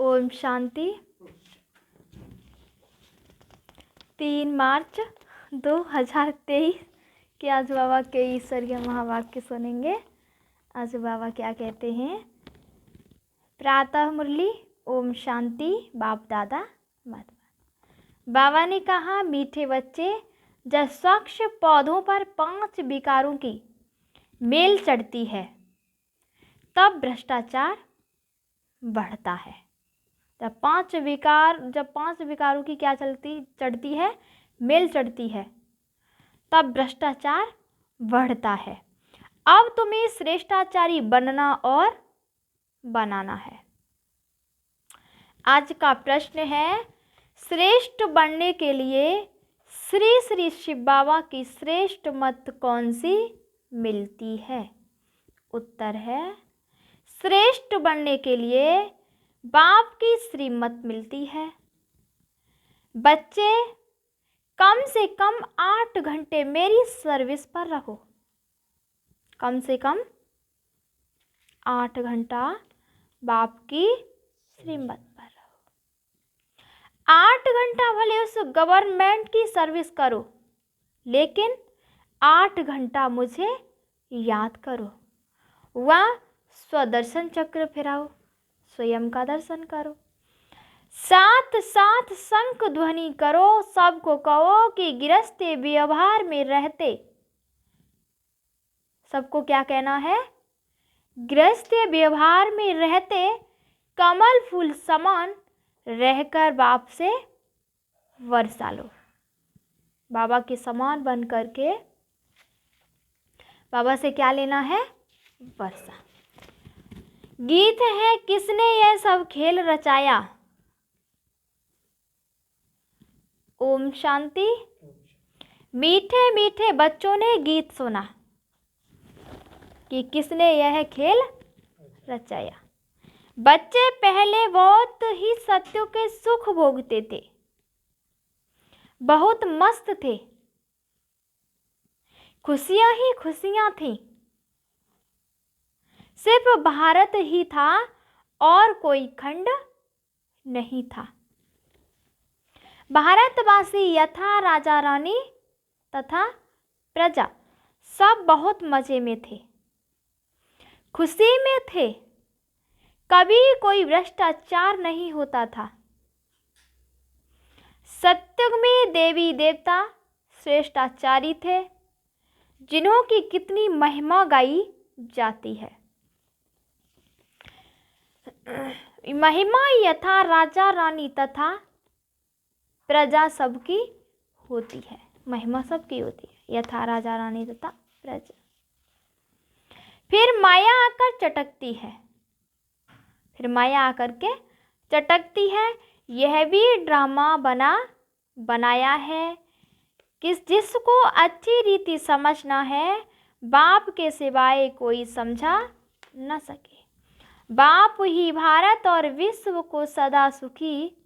ओम शांति। 3 मार्च 2023 के आज बाबा के ईश्वरीय महावाक्य सुनेंगे। आज बाबा क्या कहते हैं। प्रातः मुरली ओम शांति। बाप दादा मत। बाबा ने कहा, मीठे बच्चे, जब स्वच्छ पौधों पर 5 विकारों की मेल चढ़ती है तब भ्रष्टाचार बढ़ता है। जब 5 विकारों की क्या चढ़ती है, मेल चढ़ती है, तब भ्रष्टाचार बढ़ता है। अब तुम्हें श्रेष्ठाचारी बनना और बनाना है। आज का प्रश्न है, श्रेष्ठ बनने के लिए श्री श्री शिव बाबा की श्रेष्ठ मत कौन सी मिलती है? उत्तर है, श्रेष्ठ बनने के लिए बाप की श्रीमत मिलती है। बच्चे, कम से कम 8 घंटे मेरी सर्विस पर रहो। कम से कम 8 घंटा बाप की श्रीमत पर रहो। 8 घंटा भले उस गवर्नमेंट की सर्विस करो, लेकिन 8 घंटा मुझे याद करो। वह स्वदर्शन चक्र फिराओ, स्वयं का दर्शन करो। साथ साथ शंख ध्वनि करो, सबको कहो कि गृहस्थी व्यवहार में रहते। सबको क्या कहना है? गृहस्थी व्यवहार में रहते कमल फूल समान रहकर बाप से वर्षा लो। बाबा के समान बन करके बाबा से क्या लेना है? वर्षा। गीत है, किसने यह सब खेल रचाया? ओम शांति। मीठे मीठे बच्चों ने गीत सुना कि किसने यह खेल रचाया। बच्चे पहले बहुत ही सत्यों के सुख भोगते थे, बहुत मस्त थे, खुशियां ही खुशियां थीं। सिर्फ भारत ही था और कोई खंड नहीं था। भारतवासी यथा राजा रानी तथा प्रजा सब बहुत मजे में थे, खुशी में थे। कभी कोई भ्रष्टाचार नहीं होता था। सत्युग में देवी देवता श्रेष्ठाचारी थे, जिन्हों की कितनी महिमा गाई जाती है। महिमा यथा राजा रानी तथा प्रजा सबकी होती है। महिमा सबकी होती है, यथा राजा रानी तथा प्रजा। फिर माया आकर चटकती है। फिर माया आकर के चटकती है। यह भी ड्रामा बनाया है जिसको अच्छी रीति समझना है, बाप के सिवाय कोई समझा न सके। बाप ही भारत और विश्व को सदा सुखी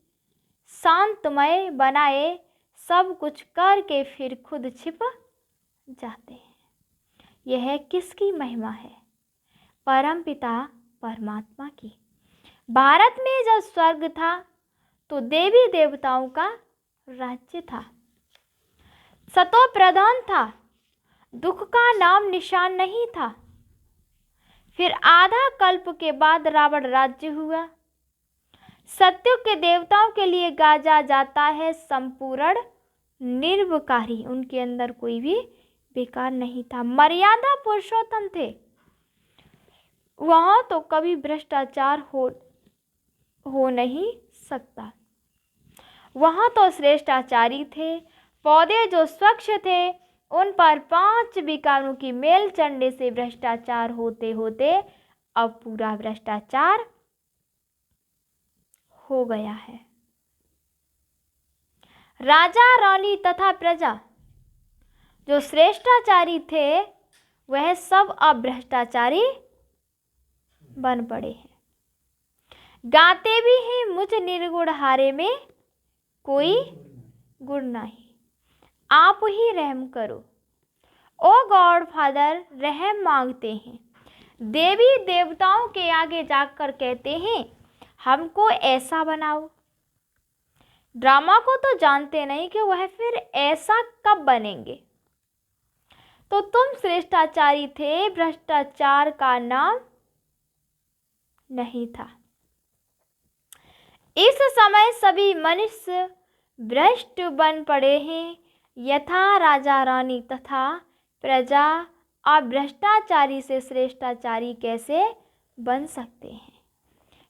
शांतमय बनाए, सब कुछ करके फिर खुद छिप जाते हैं। यह किसकी महिमा है? परमपिता परमात्मा की। भारत में जब स्वर्ग था तो देवी देवताओं का राज्य था, सतो प्रधान था, दुख का नाम निशान नहीं था। फिर आधा कल्प के बाद रावण राज्य हुआ। सत्युग के देवताओं के लिए गाजा जाता है संपूर्ण निर्विकारी। उनके अंदर कोई भी बेकार नहीं था, मर्यादा पुरुषोत्तम थे। वहां तो कभी भ्रष्टाचार हो नहीं सकता। वहां तो श्रेष्ठाचारी थे। पौधे जो स्वच्छ थे, उन पर 5 विकारों की मेल चढ़ने से भ्रष्टाचार होते होते अब पूरा भ्रष्टाचार हो गया है। राजा रानी तथा प्रजा जो श्रेष्ठाचारी थे, वह सब अब भ्रष्टाचारी बन पड़े हैं। गाते भी हैं, मुझ निर्गुण हारे में कोई गुण नहीं, आप ही रहम करो। ओ गॉड फादर, रहम मांगते हैं। देवी देवताओं के आगे जाकर कहते हैं, हमको ऐसा बनाओ। ड्रामा को तो जानते नहीं कि वह फिर ऐसा कब बनेंगे। तो तुम श्रेष्ठाचारी थे, भ्रष्टाचार का नाम नहीं था। इस समय सभी मनुष्य भ्रष्ट बन पड़े हैं, यथा राजा रानी तथा प्रजा। अब भ्रष्टाचारी से श्रेष्ठाचारी कैसे बन सकते हैं,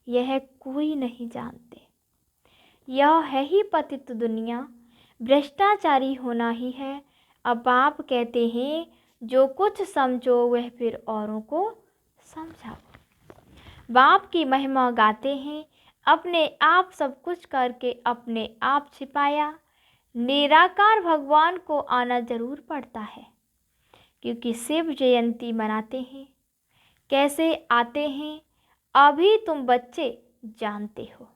यह कोई नहीं जानते। यह है ही पतित दुनिया, भ्रष्टाचारी होना ही है। अब आप कहते हैं जो कुछ समझो वह फिर औरों को समझाओ। बाप की महिमा गाते हैं, अपने आप सब कुछ करके अपने आप छिपाया। निराकार भगवान को आना जरूर पड़ता है, क्योंकि शिव जयंती मनाते हैं। कैसे आते हैं अभी तुम बच्चे जानते हो।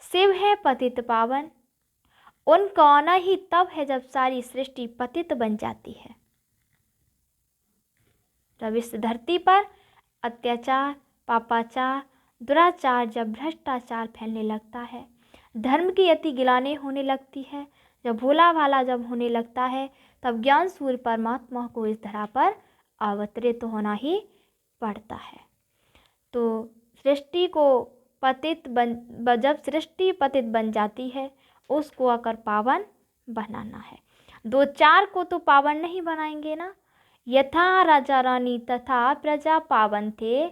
शिव है पतित पावन, उनका आना ही तब है जब सारी सृष्टि पतित बन जाती है। जब इस धरती पर अत्याचार, पापाचार, दुराचार, जब भ्रष्टाचार फैलने लगता है, धर्म की अति गिलानी होने लगती है, जब भोला भाला जब होने लगता है, तब ज्ञान सूर्य परमात्मा को इस धरा पर अवतरित होना ही पड़ता है। तो सृष्टि को जब सृष्टि पतित बन जाती है, उसको आकर पावन बनाना है। दो चार को तो पावन नहीं बनाएंगे ना। यथा राजा रानी तथा प्रजा पावन थे,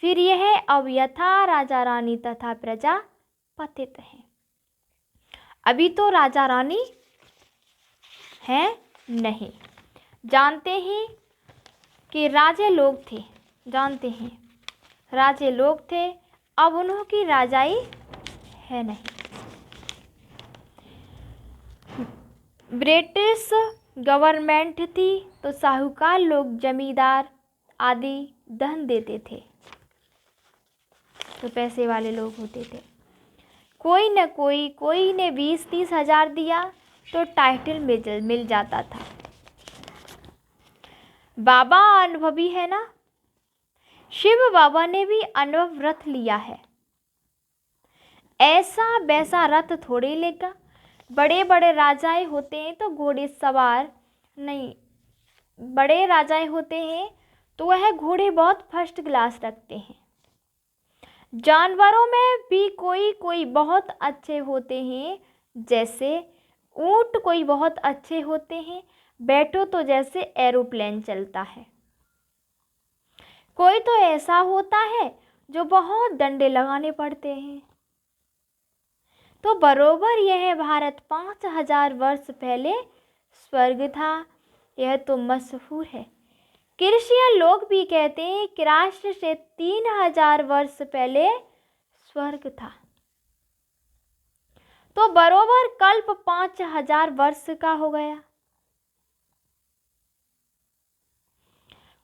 फिर यह अब यथा राजा रानी तथा प्रजा पतित हैं। अभी तो राजा रानी हैं नहीं, जानते हैं कि राजे लोग थे, जानते हैं राजे लोग थे, अब उन्हों की राजाई है नहीं। ब्रिटिश गवर्नमेंट थी तो साहूकार लोग, जमींदार आदि धन देते थे, तो पैसे वाले लोग होते थे। कोई ने 20-30 हजार दिया तो टाइटल मिल जाता था। बाबा अनुभवी है ना, शिव बाबा ने भी अनुभव रथ लिया है। ऐसा वैसा रथ थोड़े लेगा। बड़े बड़े राजाएं होते हैं तो घोड़े सवार नहीं, बड़े राजाएं होते हैं तो वह घोड़े बहुत फर्स्ट क्लास रखते हैं। जानवरों में भी कोई बहुत अच्छे होते हैं, जैसे ऊंट कोई बहुत अच्छे होते हैं, बैठो तो जैसे एरोप्लेन चलता है। कोई तो ऐसा होता है जो बहुत डंडे लगाने पड़ते हैं। तो बरोबर यह भारत 5000 वर्ष पहले स्वर्ग था, यह तो मशहूर है। कृषियन लोग भी कहते हैं कि राष्ट्र से 3000 वर्ष पहले स्वर्ग था। तो बरोबर कल्प 5000 वर्ष का हो गया।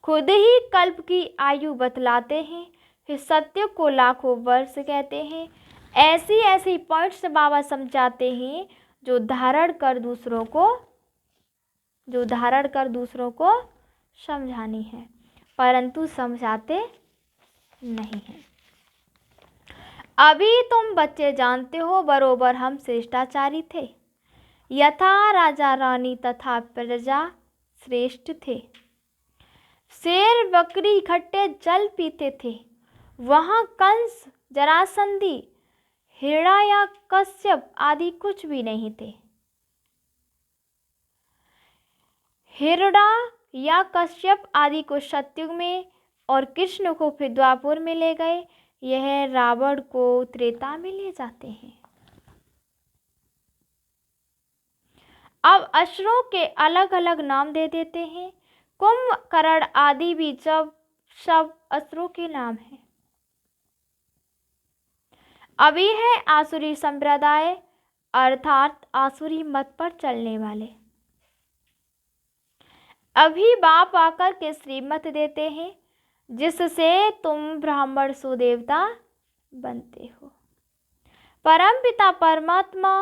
खुद ही कल्प की आयु बतलाते हैं, फिर सत्य को लाखों वर्ष कहते हैं। ऐसी पॉइंट्स बाबा समझाते हैं जो धारण कर दूसरों को समझानी है, परंतु समझाते नहीं हैं। अभी तुम बच्चे जानते हो बरोबर हम श्रेष्ठाचारी थे, यथा राजा रानी तथा प्रजा श्रेष्ठ थे। शेर बकरी इकट्ठे जल पीते थे, वहां कंस, जरासंधी, हिरण्या या कश्यप आदि कुछ भी नहीं थे। हिरण्या या कश्यप आदि को सतयुग में और कृष्ण को फिर द्वापर में ले गए, यह रावण को त्रेता में ले जाते हैं। अब असुरों के अलग अलग नाम दे देते हैं। कुंभकर्ण आदि भी जब सब असुरों के नाम हैं। अभी है आसुरी संप्रदाय, अर्थात आसुरी मत पर चलने वाले। अभी बाप आकर के श्रीमत देते हैं, जिससे तुम ब्राह्मण सुदेवता बनते हो। परमपिता परमात्मा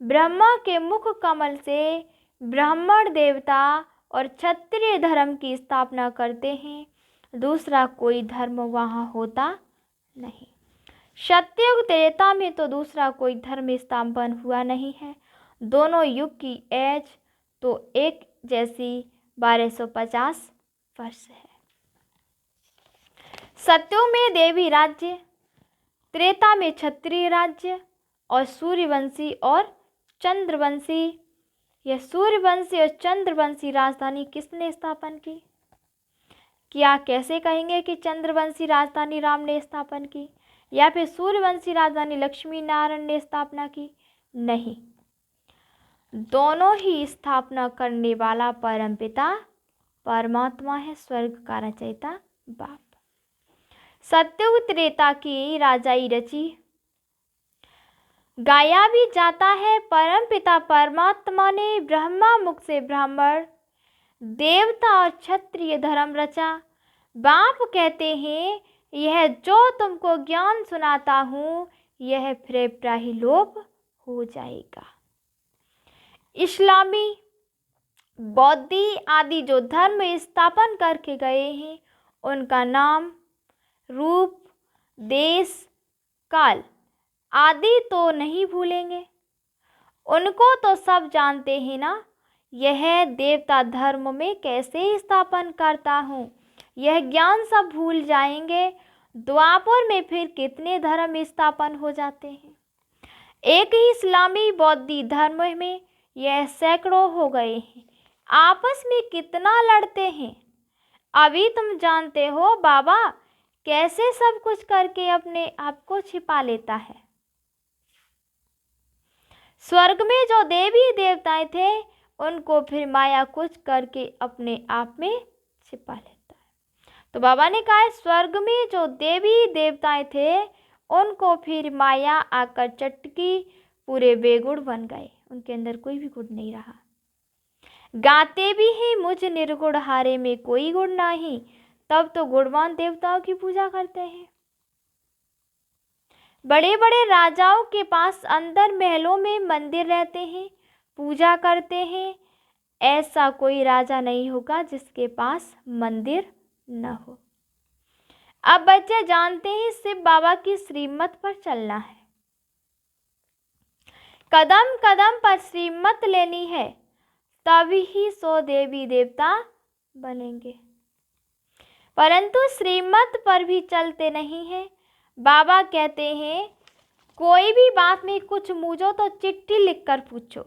ब्रह्मा के मुख कमल से ब्राह्मण देवता और क्षत्रिय धर्म की स्थापना करते हैं। दूसरा कोई धर्म वहाँ होता नहीं। सत्ययुग त्रेता में तो दूसरा कोई धर्म स्थापन हुआ नहीं है। दोनों युग की एज तो एक जैसी 1250 वर्ष है। सत्ययुग में देवी राज्य, त्रेता में क्षत्रिय राज्य और सूर्यवंशी और चंद्रवंशी। यह सूर्यवंशी और चंद्रवंशी राजधानी किसने स्थापन की? क्या कैसे कहेंगे कि चंद्रवंशी राजधानी राम ने स्थापन की या फिर सूर्यवंशी राजधानी लक्ष्मी नारायण ने स्थापना की? नहीं, दोनों ही स्थापना करने वाला परमपिता परमात्मा है, स्वर्ग का रचयिता बाप। सत्ययुग त्रेता की राजाई रची गाया भी जाता है। परमपिता परमात्मा ने ब्रह्मा मुख से ब्राह्मण, देवता और क्षत्रिय धर्म रचा। बाप कहते हैं, यह जो तुमको ज्ञान सुनाता हूँ यह फिर प्राहिलोप हो जाएगा। इस्लामी, बौद्धी आदि जो धर्म स्थापन करके गए हैं उनका नाम, रूप, देश, काल आदि तो नहीं भूलेंगे। उनको तो सब जानते हैं ना। यह देवता धर्म में कैसे स्थापन करता हूँ यह ज्ञान सब भूल जाएंगे। द्वापर में फिर कितने धर्म स्थापन हो जाते हैं। एक ही इस्लामी बौद्धी धर्म में यह सैकड़ों हो गए हैं। आपस में कितना लड़ते हैं। अभी तुम जानते हो बाबा कैसे सब कुछ करके अपने आप को छिपा लेता है। स्वर्ग में जो देवी देवताएं थे उनको फिर माया कुछ करके अपने आप में छिपा लेता है। तो बाबा ने कहा स्वर्ग में जो देवी देवताएं थे उनको फिर माया आकर चटकी पूरे बेगुण बन गए। उनके अंदर कोई भी गुण नहीं रहा। गाते भी हैं मुझ निर्गुण हारे में कोई गुण नहीं, तब तो गुणवान देवताओं की पूजा करते हैं। बड़े बड़े राजाओं के पास अंदर महलों में मंदिर रहते हैं, पूजा करते हैं। ऐसा कोई राजा नहीं होगा जिसके पास मंदिर न हो। अब बच्चे जानते हैं शिव बाबा की श्रीमत पर चलना है। कदम कदम पर श्रीमत लेनी है, तभी ही 100 देवी देवता बनेंगे। परंतु श्रीमत पर भी चलते नहीं हैं। बाबा कहते हैं कोई भी बात में कुछ मूझो तो चिट्ठी लिखकर पूछो।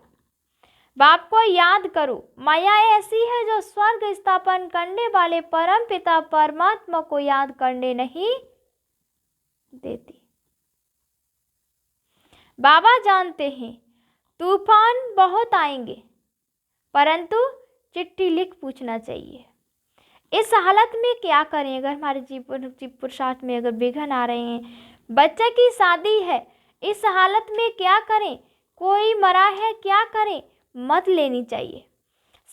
बाप को याद करो। माया ऐसी है जो स्वर्ग स्थापन करने वाले परम पिता परमात्मा को याद करने नहीं देती। बाबा जानते हैं तूफान बहुत आएंगे, परंतु चिट्ठी लिख पूछना चाहिए। इस हालत में क्या करें अगर हमारे जीवन पुरुषार्थ में अगर विघ्न आ रहे हैं, बच्चे की शादी है, इस हालत में क्या करें, कोई मरा है क्या करें, मत लेनी चाहिए।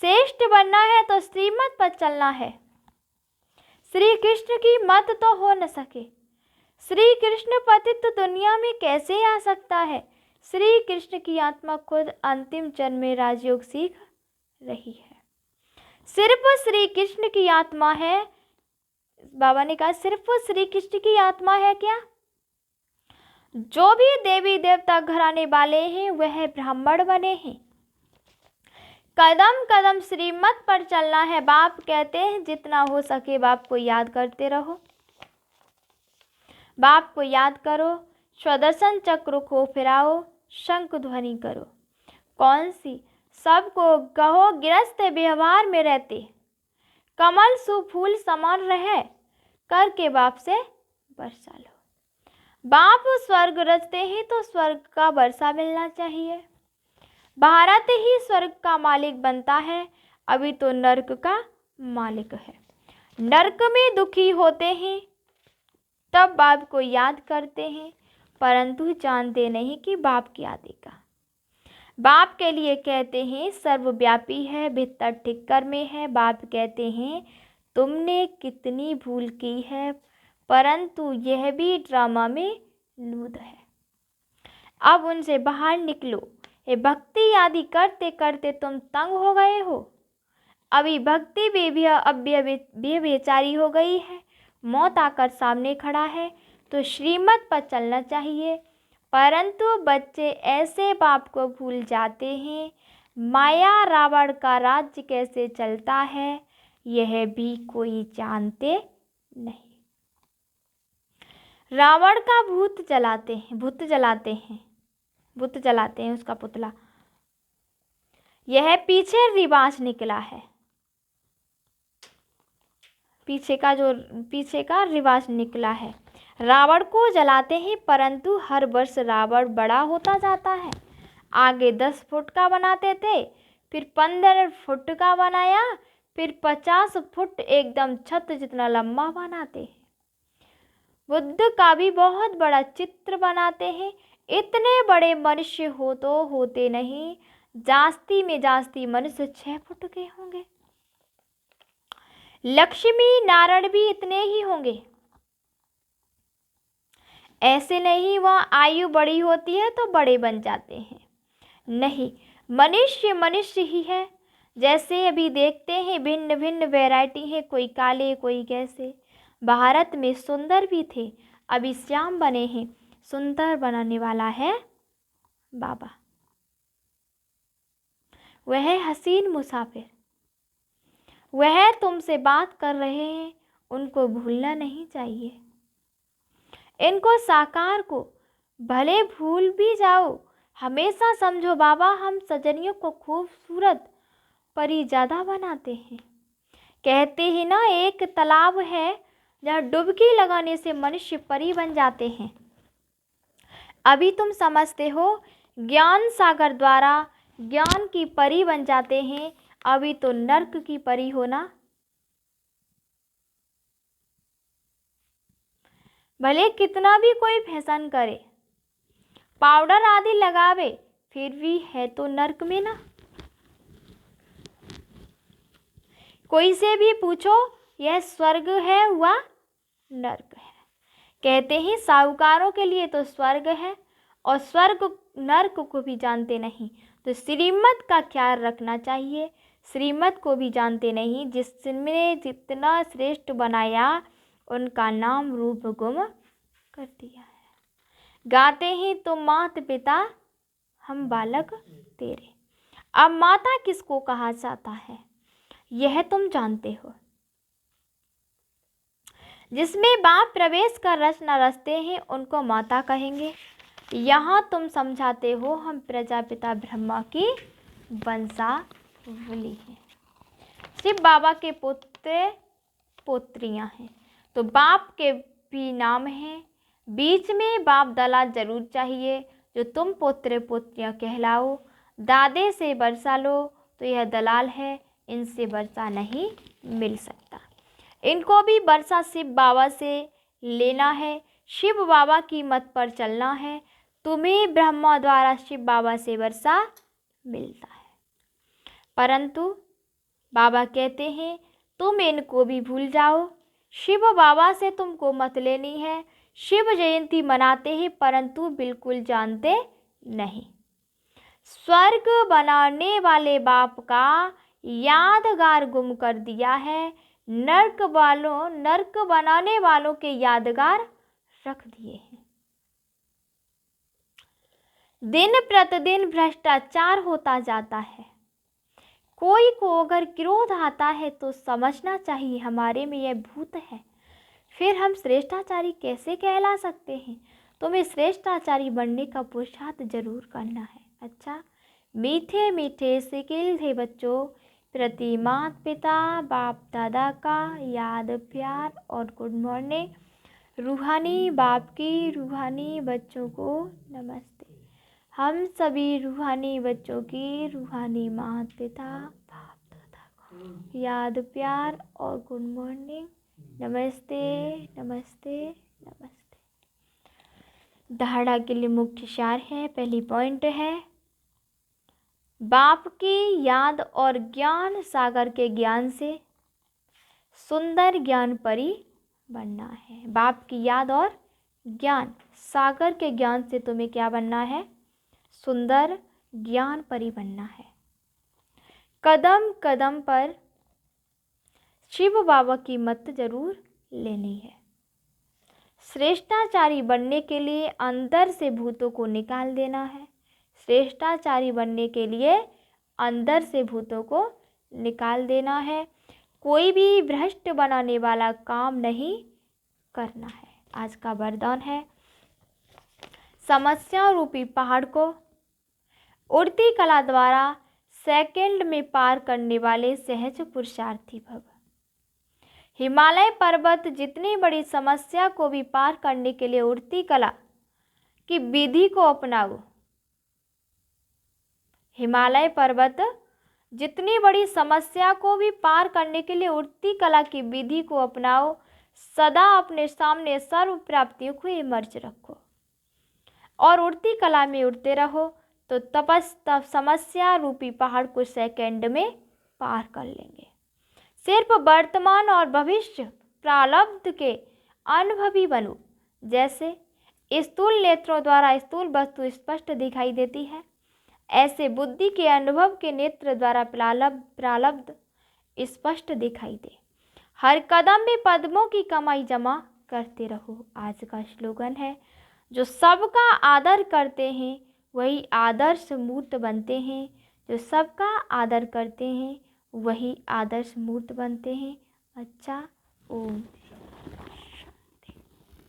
श्रेष्ठ बनना है तो श्रीमत पर चलना है। श्री कृष्ण की मत तो हो न सके। श्री कृष्ण पतित तो दुनिया में कैसे आ सकता है। श्री कृष्ण की आत्मा खुद अंतिम जन्म में राजयोग सीख रही है। सिर्फ श्री कृष्ण की आत्मा है। बाबा ने कहा सिर्फ श्री कृष्ण की आत्मा है क्या? जो भी देवी देवता घराने वाले हैं वह ब्राह्मण बने हैं। कदम कदम श्रीमत पर चलना है। बाप कहते हैं जितना हो सके बाप को याद करते रहो। बाप को याद करो, स्वदर्शन चक्र को फिराओ, शंख ध्वनि करो। कौन सी? सबको कहो गृहस्थ व्यवहार में रहते कमल सुफूल समान रहे, करके बाप से वर्षा लो। बाप स्वर्ग रचते हैं तो स्वर्ग का वर्षा मिलना चाहिए। भारत ही स्वर्ग का मालिक बनता है, अभी तो नरक का मालिक है। नरक में दुखी होते हैं तब बाप को याद करते हैं, परंतु जानते नहीं कि बाप की आदि का। बाप के लिए कहते हैं सर्वव्यापी है, भीतर ठिक्कर में है। बाप कहते हैं तुमने कितनी भूल की है, परंतु यह भी ड्रामा में लूद है। अब उनसे बाहर निकलो। ये भक्ति आदि करते करते तुम तंग हो गए हो। अभी भक्ति भी बेचारी हो गई है। मौत आकर सामने खड़ा है तो श्रीमत पर चलना चाहिए। परंतु बच्चे ऐसे बाप को भूल जाते हैं। माया रावण का राज्य कैसे चलता है यह भी कोई जानते नहीं। रावण का भूत जलाते हैं उसका पुतला। यह पीछे रिवाज निकला है, पीछे का रिवाज निकला है। रावण को जलाते हैं परंतु हर वर्ष रावण बड़ा होता जाता है। आगे 10 फुट का बनाते थे, फिर 15 फुट का बनाया, फिर 50 फुट एकदम छत जितना लंबा बनाते हैं। बुद्ध का भी बहुत बड़ा चित्र बनाते हैं। इतने बड़े मनुष्य होते नहीं, जास्ती में जास्ती मनुष्य 6 फुट के होंगे। लक्ष्मी नारायण भी इतने ही होंगे। ऐसे नहीं वह आयु बड़ी होती है तो बड़े बन जाते हैं, नहीं, मनुष्य ही है। जैसे अभी देखते हैं भिन्न भिन्न वैरायटी है, कोई काले कोई कैसे। भारत में सुंदर भी थे, अभी श्याम बने हैं। सुंदर बनाने वाला है बाबा। वह हसीन मुसाफिर, वह तुमसे बात कर रहे हैं, उनको भूलना नहीं चाहिए। इनको साकार को भले भूल भी जाओ, हमेशा समझो बाबा हम सजनियों को खूबसूरत परी ज़्यादा बनाते हैं। कहते हैं ना एक तालाब है जहाँ डुबकी लगाने से मनुष्य परी बन जाते हैं। अभी तुम समझते हो ज्ञान सागर द्वारा ज्ञान की परी बन जाते हैं। अभी तो नर्क की परी होना, भले कितना भी कोई फैशन करे, पाउडर आदि लगावे, फिर भी है तो नर्क में ना। कोई से भी पूछो यह स्वर्ग है हुआ नर्क है। कहते हैं साहूकारों के लिए तो स्वर्ग है, और स्वर्ग नर्क को भी जानते नहीं, तो श्रीमत का ख्याल रखना चाहिए। श्रीमत को भी जानते नहीं, जिसने जितना श्रेष्ठ बनाया उनका नाम रूप गुम कर दिया है। गाते हैं तो मात पिता हम बालक तेरे। अब माता किसको कहा जाता है यह तुम जानते हो। जिसमें बाप प्रवेश कर रच न रचते हैं उनको माता कहेंगे। यहाँ तुम समझाते हो हम प्रजापिता ब्रह्मा की वंशावली हैं। शिव बाबा के पुत्र पोत्रियाँ हैं, तो बाप के भी नाम हैं। बीच में बाप दलाल जरूर चाहिए, जो तुम पुत्र पुत्रियाँ कहलाओ। दादे से वर्षा लो तो यह दलाल है, इनसे वर्षा नहीं मिल सकता। इनको भी वर्षा शिव बाबा से लेना है, शिव बाबा की मत पर चलना है। तुम्हें ब्रह्मा द्वारा शिव बाबा से वर्षा मिलता है, परंतु बाबा कहते हैं तुम इनको भी भूल जाओ। शिव बाबा से तुमको मत लेनी है। शिव जयंती मनाते हैं परंतु बिल्कुल जानते नहीं। स्वर्ग बनाने वाले बाप का यादगार गुम कर दिया है। नर्क बनाने वालों के यादगार रख दिए हैं। दिन प्रतिदिन भ्रष्टाचार होता जाता है। कोई को अगर क्रोध आता है तो समझना चाहिए हमारे में यह भूत है। फिर हम श्रेष्ठाचारी कैसे कहला सकते हैं। तुम्हें श्रेष्ठाचारी बनने का पुरुषार्थ जरूर करना है। अच्छा, मीठे मीठे सिकिल थे बच्चों प्रति माता पिता बाप दादा का याद प्यार और गुड मॉर्निंग। रूहानी बाप की रूहानी बच्चों को नमस्ते। हम सभी रूहानी बच्चों की रूहानी माता पिता बाप दादा को याद प्यार और गुड मॉर्निंग। नमस्ते नमस्ते नमस्ते। धारणा के लिए मुख्य सार है। पहली पॉइंट है बाप की याद और ज्ञान सागर के ज्ञान से सुंदर ज्ञान परी बनना है। बाप की याद और ज्ञान सागर के ज्ञान से तुम्हें क्या बनना है, सुंदर ज्ञान परी बनना है। कदम कदम पर शिव बाबा की मत जरूर लेनी है। श्रेष्ठाचारी बनने के लिए अंदर से भूतों को निकाल देना है। श्रेष्ठाचारी बनने के लिए अंदर से भूतों को निकाल देना है। कोई भी भ्रष्ट बनाने वाला काम नहीं करना है। आज का वरदान है, समस्या रूपी पहाड़ को उड़ती कला द्वारा सेकंड में पार करने वाले सहज पुरुषार्थी भव। हिमालय पर्वत जितनी बड़ी समस्या को भी पार करने के लिए उड़ती कला की विधि को अपनाओ। हिमालय पर्वत जितनी बड़ी समस्या को भी पार करने के लिए उड़ती कला की विधि को अपनाओ। सदा अपने सामने सर्व प्राप्तियों को इमर्ज रखो और उड़ती कला में उड़ते रहो, तो तप समस्या रूपी पहाड़ को सेकंड में पार कर लेंगे। सिर्फ वर्तमान और भविष्य प्रारब्ध के अनुभवी बनो। जैसे स्थूल नेत्रों द्वारा स्थूल वस्तु स्पष्ट दिखाई देती है, ऐसे बुद्धि के अनुभव के नेत्र द्वारा प्रारब्ध स्पष्ट दिखाई दे। हर कदम में पद्मों की कमाई जमा करते रहो। आज का स्लोगन है, जो सबका आदर करते हैं वही आदर्श मूर्त बनते हैं। जो सबका आदर करते हैं वही आदर्श मूर्त बनते हैं। अच्छा, ओम।